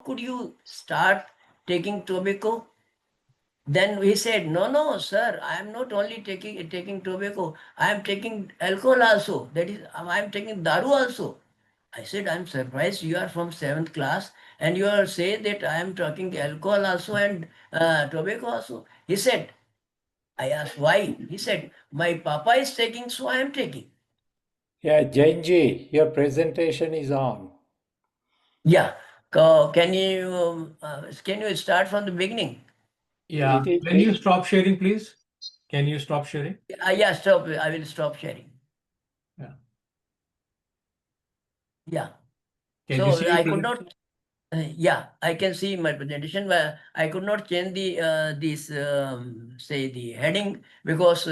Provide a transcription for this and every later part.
could you start taking tobacco? Then he said, no, sir, I am not only taking tobacco, I am taking alcohol also. That is, I am taking daru also. I said, I'm surprised you are from 7th class and you are saying that I am taking alcohol also and tobacco also. He said, I asked why. He said, my papa is taking, so I am taking. Yeah, Jainji, your presentation is on. Yeah. Can you start from the beginning? Yeah. Can you stop sharing, please? Can you stop sharing? Yeah, stop. I will stop sharing. Yeah. Yeah. Can you So see I your could not. Yeah, I can see my presentation, but I could not change the this say the heading because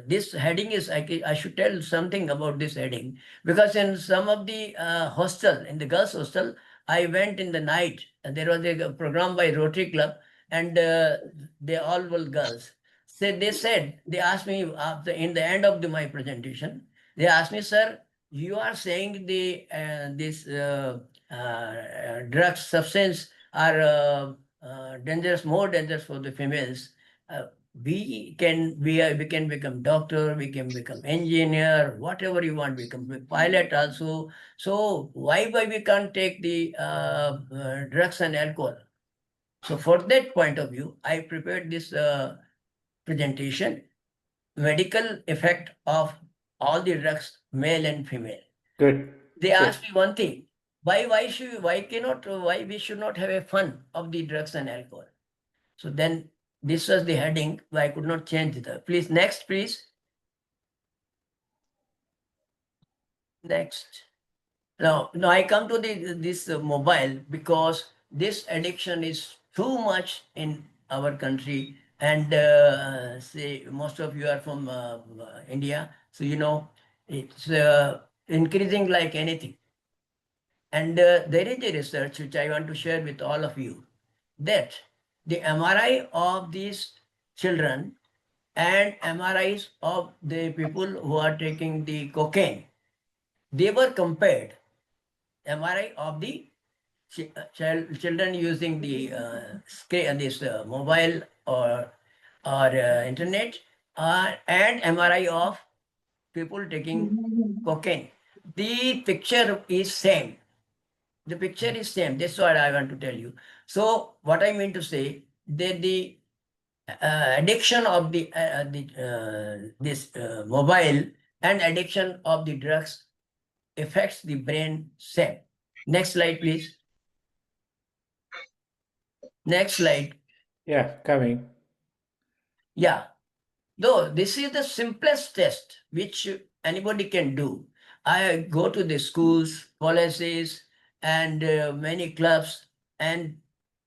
this heading is I should tell something about this heading because in some of the hostel in the girls hostel I went in the night and there was a program by Rotary Club and they all were girls. So they asked me after in the end of my presentation they asked me, sir, you are saying the this. Drugs, substance are dangerous, more dangerous for the females. We can become doctor, we can become engineer, whatever you want, become pilot also. So why we can't take the drugs and alcohol? So for that point of view, I prepared this presentation, medical effect of all the drugs, male and female. Good. They asked me one thing: why we should not have a fun of the drugs and alcohol? So then this was the heading. I could not change it. Please next, please. Next. Now I come to this mobile because this addiction is too much in our country, and say most of you are from India, so you know it's increasing like anything. And there is a research which I want to share with all of you that the MRI of these children and MRIs of the people who are taking the cocaine, they were compared. MRI of the children using the screen, this mobile or internet, and MRI of people taking cocaine. The picture is same. The picture is same. That's what I want to tell you. So what I mean to say that the addiction of this mobile and addiction of the drugs affects the brain same. Next slide, please. Next slide. Yeah, coming. Yeah. Though this is the simplest test which anybody can do. I go to the schools, colleges, and many clubs, and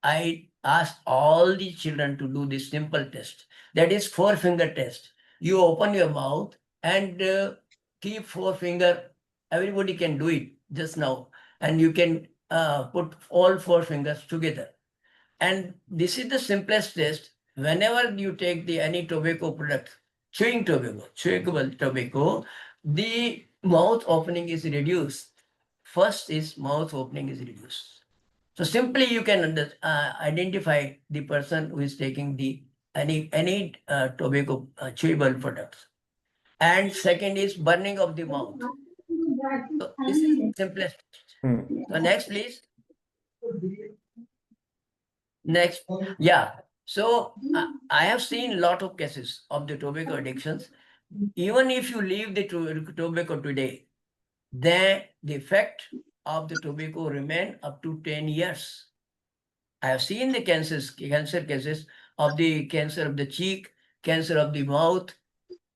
I ask all the children to do this simple test. That is 4-finger test. You open your mouth and keep 4-finger. Everybody can do it just now, and you can put all 4 fingers together. And this is the simplest test. Whenever you take any tobacco product, chewable tobacco, the mouth opening is reduced. First is mouth opening is reduced. So simply you can identify the person who is taking the any tobacco chewable products. And second is burning of the mouth. So this is the simplest. So next, please. Next. Yeah. So I have seen a lot of cases of the tobacco addictions. Even if you leave the tobacco today, then the effect of the tobacco remain up to 10 years. I have seen the cancer cases of the cancer of the cheek, cancer of the mouth.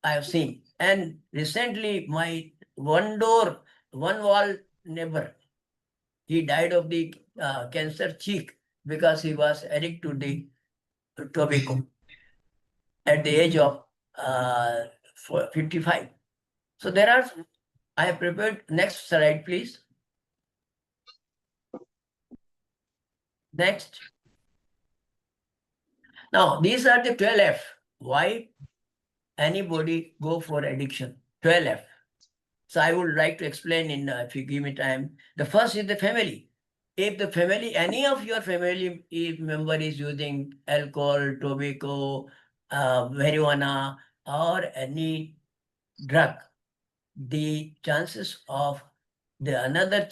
I have seen. And recently, my one wall neighbor, he died of the cancer cheek because he was addicted to the tobacco at the age of 55. So there are, I have prepared, next slide, please. Next. Now, these are the 12F. Why anybody go for addiction? 12F. So I would like to explain in, if you give me time. The first is the family. if the family, any of your family member is using alcohol, tobacco, marijuana, or any drug, the chances of the another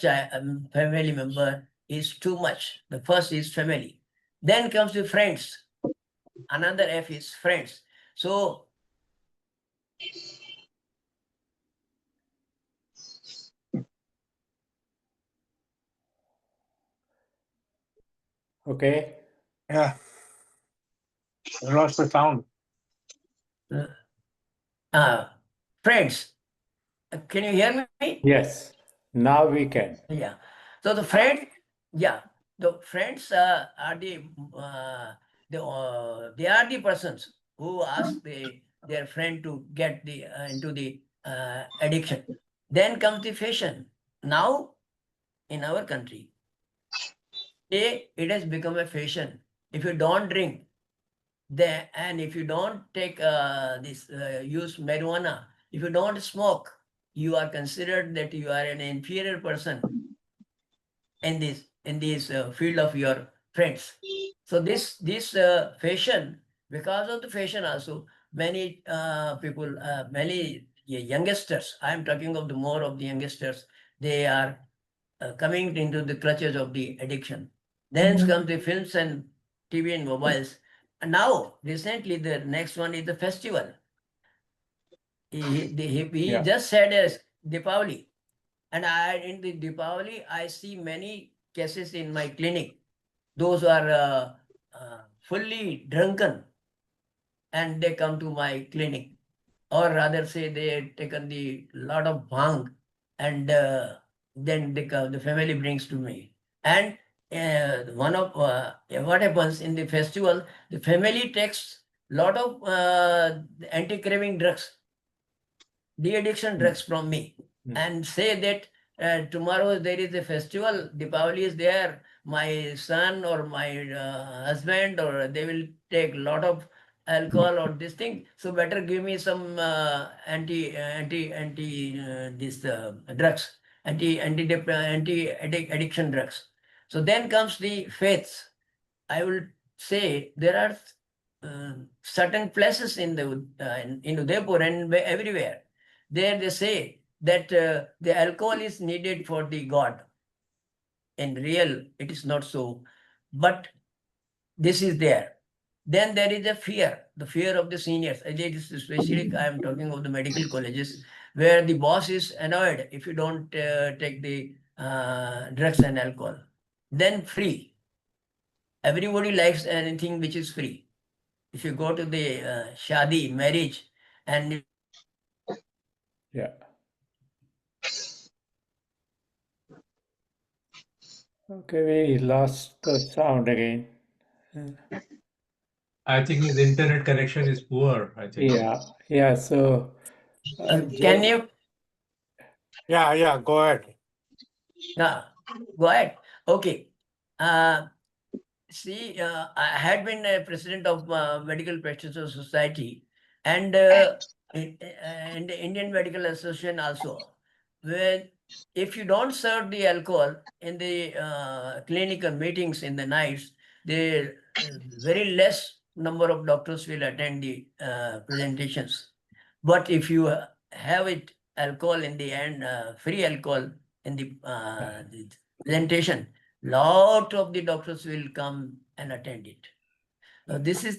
family member is too much. The first is family. Then comes the friends. Another F is friends. So Okay. Yeah. I lost the sound. friends. Can you hear me? Yes. Now we can. Yeah. So the friend, yeah, the friends are they are the persons who ask their friend to get into the addiction. Then comes the fashion. Now in our country, it has become a fashion. If you don't drink, and if you don't take this use marijuana, if you don't smoke, you are considered that you are an inferior person in this field of your friends. So this fashion, because of the fashion also, many people, many youngsters, I am talking of the more of the youngsters, they are coming into the clutches of the addiction. Then comes the films and TV and mobiles. And now, recently, the next one is the festival. He Yeah. just said as Deepavali. And in the Deepavali, I see many cases in my clinic. Those who are fully drunken and they come to my clinic. Or rather say they had taken the lot of bhang and then the family brings to me. And what happens in the festival, the family takes lot of anti-craving drugs, de-addiction drugs from me, and say that tomorrow there is a festival, Deepavali is there, my son or my husband, or they will take lot of alcohol or this thing, so better give me some this drugs, anti addiction drugs. So then comes the faiths. I will say there are certain places in in Udaipur and everywhere. There they say that the alcohol is needed for the God. In real, it is not so, but this is there. Then there is a fear, the fear of the seniors. It is especially I am talking of the medical colleges where the boss is annoyed if you don't take the drugs and alcohol. Then free. Everybody likes anything which is free. If you go to the shadi, marriage, and Yeah. Okay, we lost the sound again. I think his internet connection is poor, I think. Yeah. Yeah. So, can you Yeah, go ahead. go ahead? Okay. See, I had been a president of Medical Practitioner Society and in the Indian Medical Association also, where if you don't serve the alcohol in the clinical meetings in the nights, the very less number of doctors will attend the presentations. But if you have it alcohol in the end, free alcohol in the presentation, lot of the doctors will come and attend it. This is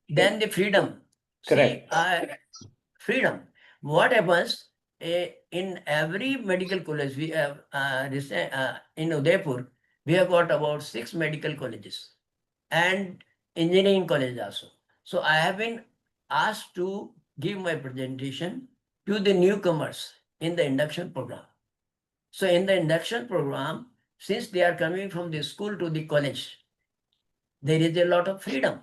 then the freedom. correct. See, freedom. What happens in every medical college? We have in Udaipur, we have got about 6 medical colleges and engineering college also. So I have been asked to give my presentation to the newcomers in the induction program. So in the induction program, since they are coming from the school to the college, there is a lot of freedom.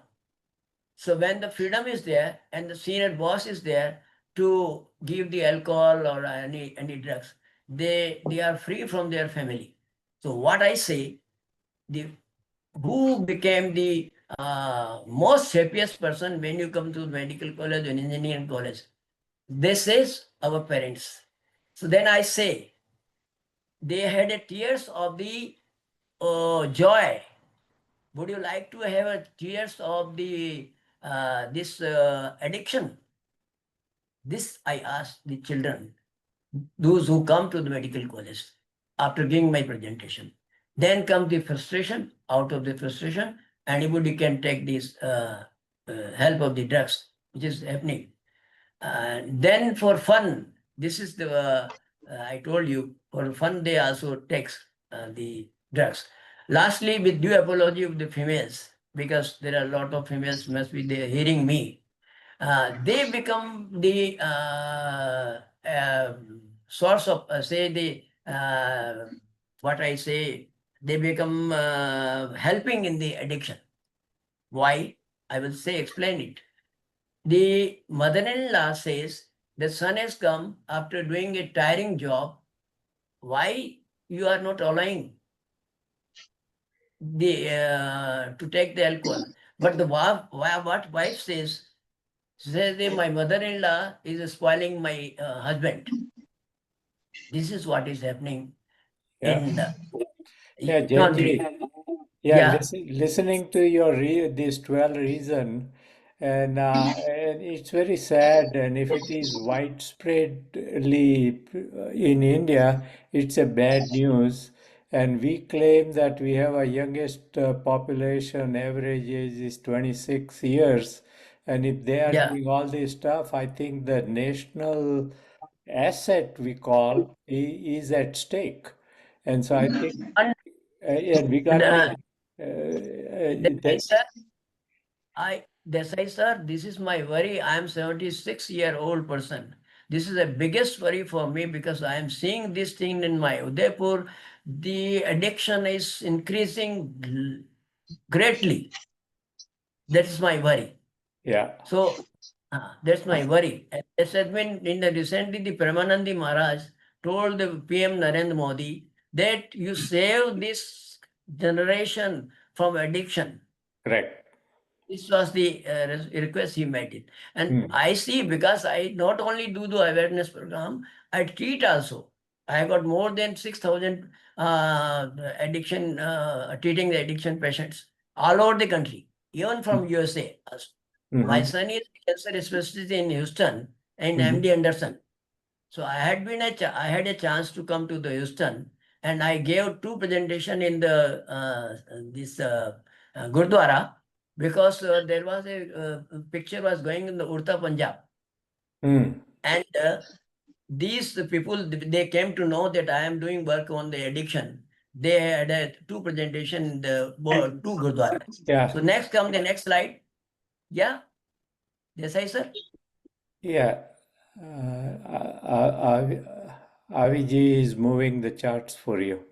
So when the freedom is there and the senior boss is there to give the alcohol or any drugs, they are free from their family. So what I say, the who became the most happiest person when you come to medical college and engineering college? This is our parents. So then I say, they had a tears of the Joy, would you like to have a tears of the this addiction? This I ask the children, those who come to the medical college after giving my presentation. Then comes the frustration. Out of the frustration, anybody can take this help of the drugs, which is happening. Then for fun, this is the I told you, for fun they also takes the drugs. Lastly, with due apology of the females, because there are a lot of females must be there hearing me. They become the source of say the what I say, they become helping in the addiction. Why? I will say explain it. The mother-in-law says the son has come after doing a tiring job. Why you are not allowing the to take the alcohol? But the what wife says that my mother-in-law is spoiling my husband. This is what is happening Yeah. in the Yeah, country. Genji. Yeah, Yeah, listening to your this 12 reason, and it's very sad. And if it is widespreadly in India, it's a bad news. And we claim that we have a youngest population, average age is 26 years. And if they are yeah. doing all this stuff, I think the national asset we call is at stake. And so I think And and we got to Desai sir, Desai sir, this is my worry. I am 76-year-old person. This is the biggest worry for me because I am seeing this thing in my Udaipur. The addiction is increasing greatly. That is my worry. yeah. So that's my worry. And this has been in the recently the Premanandi Maharaj told the PM Narendra Modi that you save this generation from addiction. Correct. This was the request he made it. And Hmm. I see, because I not only do the awareness program, I treat also. I got more than 6,000 addiction, treating the addiction patients all over the country, even from USA. My Mhm. son is cancer specialist in Houston and Mhm. MD Anderson. So I had I had a chance to come to the Houston, and I gave two presentation in the this Gurdwara, because there was a picture was going in the Urta Punjab, Mm. and these people they came to know that I am doing work on the addiction. They had two presentation in the two Gurdwara. Yeah. So next come the next slide. Yeah, Desai sir. Yeah. Aviji is moving the charts for you.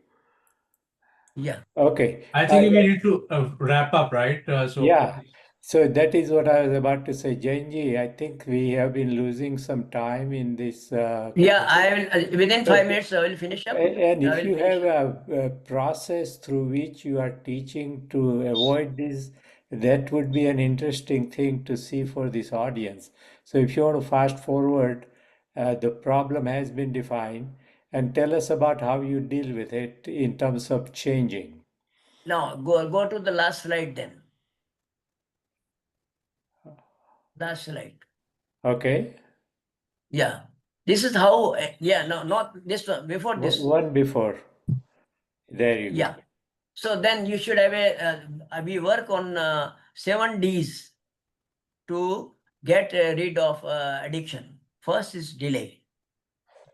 Yeah. Okay. I think we Yeah. need to wrap up, right? Yeah. So that is what I was about to say. Jainji, I think we have been losing some time in this. Yeah, I will within 5 minutes I will finish up. And I if will you finish have up. a process through which you are teaching to avoid this, that would be an interesting thing to see for this audience. So if you want to fast forward, the problem has been defined, and tell us about how you deal with it in terms of changing. Now go to the last slide then. Last slide. Okay? Yeah. This is how, yeah, no, not this one, before this. One before. There you go. Yeah. So then you should have we work on 7 Ds to get rid of addiction. First is delay.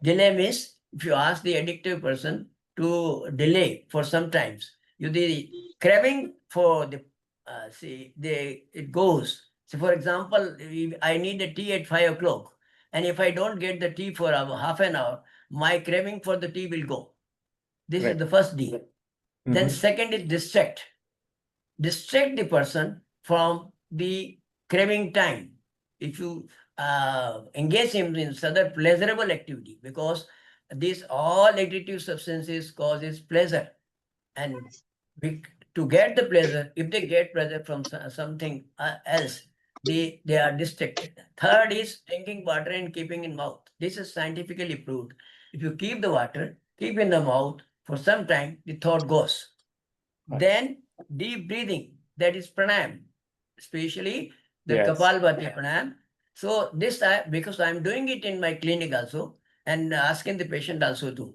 Delay means if you ask the addictive person to delay for some times, the craving for the it goes. So for example, I need a tea at 5 o'clock, and if I don't get the tea for half an hour, my craving for the tea will go. This is Right. the first D. Then Mhm. second is distract. Distract the person from the craving time. If you engage him in other pleasurable activity, because these all addictive substances causes pleasure, and to get the pleasure, if they get pleasure from something else, they are distracted. Third is drinking water and keeping in mouth. This is scientifically proved. If you keep the water, keep in the mouth for some time, the thought goes. Then deep breathing, that is pranayam, especially the Yes. Kapalbhati pranayam. So this time, because I'm doing it in my clinic also and asking the patient also too.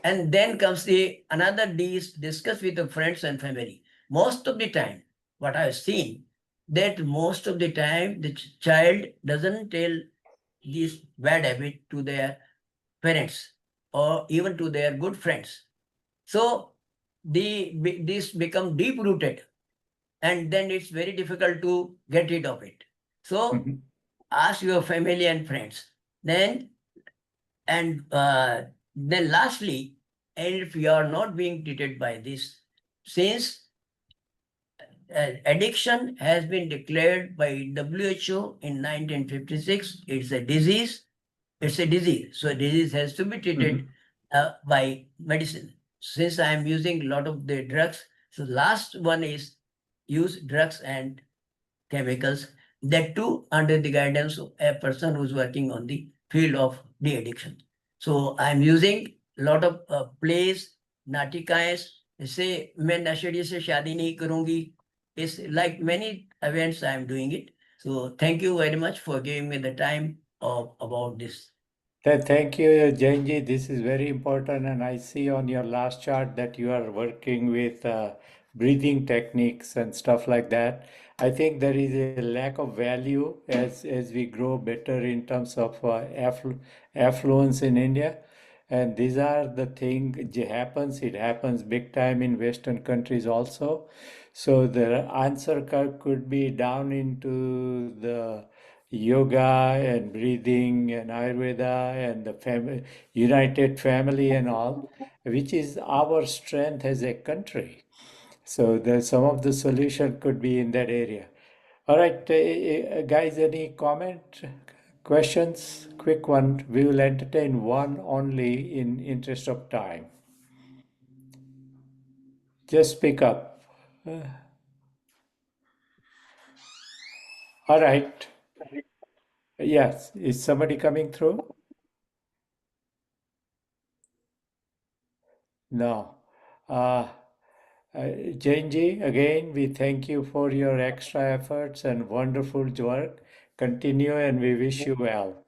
And then comes the another D is discuss with the friends and family. Most of the time, what I've seen, that most of the time the child doesn't tell this bad habit to their parents or even to their good friends. So this become deep rooted, and then it's very difficult to get rid of it. So ask your family and friends. Then lastly, and if you are not being treated by this, since addiction has been declared by WHO in 1956, it's a disease. It's a disease. So disease has to be treated by medicine. Since I am using a lot of the drugs, so last one is use drugs and chemicals, that too under the guidance of a person who's working on the field of de-addiction. So I'm using a lot of plays, नाटिकाएं, जैसे मैं नशेड़ी से शादी नहीं करूंगी, is like many events I am doing it. So thank you very much for giving me the time of about this. Thank you, Jainji. This is very important, and I see on your last chart that you are working with breathing techniques and stuff like that. I think there is a lack of value as we grow better in terms of affluence in India, and these are the thing happens. It happens big time in Western countries also. So the answer could be down into the yoga and breathing and Ayurveda and the united family and all, which is our strength as a country. So some of the solution could be in that area. All right, guys, any comment, questions? Quick one. We will entertain one only in interest of time. Just speak up. All right. Yes. Is somebody coming through? No. Uh, Jainji, again, we thank you for your extra efforts and wonderful work. Continue and we wish you well.